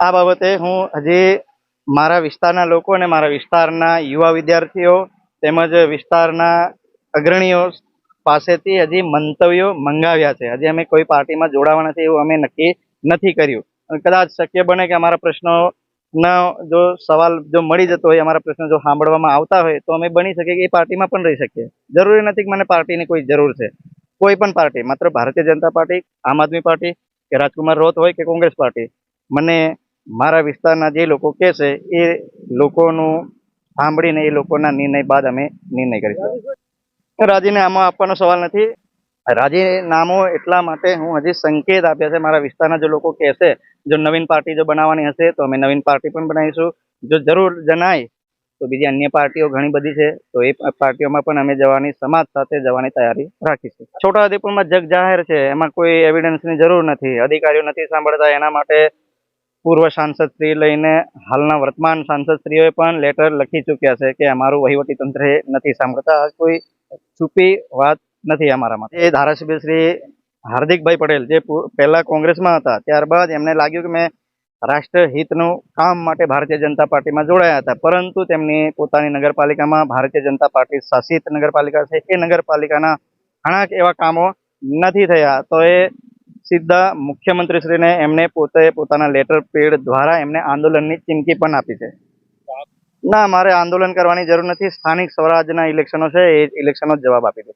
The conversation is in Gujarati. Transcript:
આ બાબતે હું હજી મારા વિસ્તારના લોકો અને મારા વિસ્તારના યુવા વિદ્યાર્થીઓ તેમજ વિસ્તારના અગ્રણીઓ પાસેથી હજી મંતવ્યો મંગાવ્યા છે. હજી અમે કોઈ પાર્ટીમાં જોડાવાના છે એવું અમે નક્કી નથી કર્યું. કદાચ શક્ય બને કે અમારા પ્રશ્નોનો જો સવાલ જો મળી જતો હોય, અમારા પ્રશ્નો જો સાંભળવામાં આવતા હોય તો અમે બની શકીએ કે એ પાર્ટીમાં પણ રહી શકીએ. જરૂરી નથી કે મને પાર્ટીની કોઈ જરૂર છે. કોઈ પણ પાર્ટી, માત્ર ભારતીય જનતા પાર્ટી, આમ આદમી પાર્ટી કે રાજકુમાર રોત હોય કે કોંગ્રેસ પાર્ટી, મને મારા વિસ્તારના જે લોકો કહેશે એ લોકોનું સાંભળીને એ લોકોના નિર્ણય બાદ અમે નિર્ણય કરીશું. રાજીનામું આપવાનો સવાલ નથી. રાજીનામું એટલા માટે હું હજી સંકેત આપ્યા છે મારા વિસ્તારના જો લોકો કહેશે, જો નવીન પાર્ટી જો બનાવવાની હશે તો અમે નવીન પાર્ટી પણ બનાવીશું. જો જરૂર જણાય તો બીજી અન્ય પાર્ટીઓ ઘણી બધી છે, તો એ પાર્ટીઓમાં પણ અમે જવાની, સમાજ સાથે જવાની તૈયારી રાખીશું. છોટાઉદેપુરમાં જગ જાહેર છે, એમાં કોઈ એવિડન્સની જરૂર નથી. અધિકારીઓ નથી સાંભળતા, એના માટે પૂર્વ સાંસદશ્રી લઈને હાલના વર્તમાન સાંસદશ્રીઓએ પણ લેટર લખી ચૂક્યા છે કે અમારું વહીવટી તંત્ર નથી સાંભળતા. કોઈ છુપી વાત નથી અમારામાં. એ ધારાસભ્ય શ્રી હાર્દિકભાઈ પટેલ જે પહેલા કોંગ્રેસમાં હતા, ત્યારબાદ એમને લાગ્યું કે મેં રાષ્ટ્રહિતનું કામ માટે ભારતીય જનતા પાર્ટીમાં જોડાયા હતા, પરંતુ તેમની પોતાની નગરપાલિકામાં, ભારતીય જનતા પાર્ટી શાસિત નગરપાલિકા છે, એ નગરપાલિકાના ઘણા એવા કામો નથી થયા. તો એ સીધા મુખ્યમંત્રીશ્રીને એમને પોતે પોતાના લેટર પેડ દ્વારા એમને આંદોલનની ચીમકી પણ આપી છે. ના, મારે આંદોલન કરવાની જરૂર નથી. સ્થાનિક સ્વરાજના ઇલેક્શનો છે, એ ઇલેક્શનનો જ જવાબ આપી દો.